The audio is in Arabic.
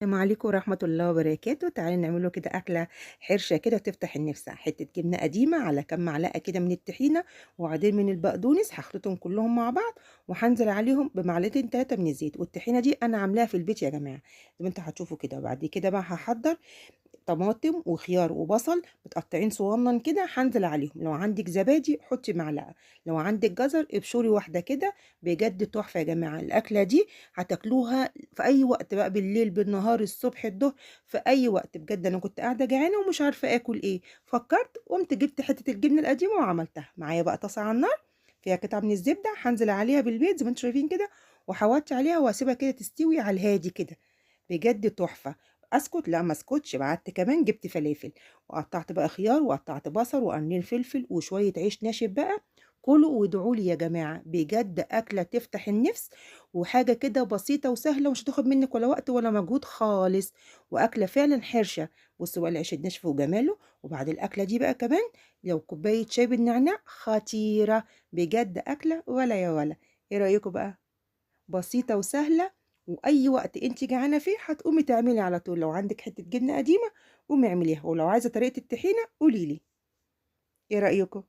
السلام عليكم ورحمة الله وبركاته. تعالوا نعمله كده أكلة حرشة كده تفتح النفس. حتة جبنة قديمة على كام معلقة كده من الطحينة وعودين من البقدونس، هخلطهم كلهم مع بعض وهنزل عليهم بمعلقتين 3 من الزيت. والطحينة دي أنا عاملاها في البيت يا جماعة زي ما انتوا هتشوفوا كده. بعد كده بقى هحضر طماطم وخيار وبصل متقطعين صغنن كده، هنزل عليهم. لو عندك زبادي حطي معلقه، لو عندك جزر ابشري واحده كده. بجد تحفه يا جماعه الاكله دي. هتاكلوها في اي وقت بقى، بالليل بالنهار الصبح الظهر، في اي وقت. بجد انا كنت قاعده جعانه ومش عارفه اكل ايه، فكرت قمت جبت حته الجبنه القديمه وعملتها. معايا بقى طاسه على النار فيها قطعه من الزبده، هنزل عليها بالبيض زي ما انتم شايفين كده، وحوطي عليها واسيبها كده تستوي على الهادي كده. بجد تحفه. اسكت؟ لا ما اسكتش، بعدت كمان جبت فلافل وقطعت بقى خيار وقطعت بصل وقرنين فلفل وشويه عيش ناشف بقى. كلوا وادعوا لي يا جماعه، بجد اكله تفتح النفس وحاجه كده بسيطه وسهله ومش هتاخد منك ولا وقت ولا مجهود خالص، واكله فعلا حرشه. بصوا بقى العيش الناشف وجماله. وبعد الاكله دي بقى كمان لو كوبايه شاي بالنعناع خطيره. بجد اكله ولا يا ولا. ايه رايكم بقى؟ بسيطة وسهلة، وأي وقت أنتِ جعانة فيه هتقومي تعملي على طول. لو عندِك حتة جبنة قديمة قومي اعمليها، ولو عايزة طريقة الطحينة قولي لي. إيه رأيكم؟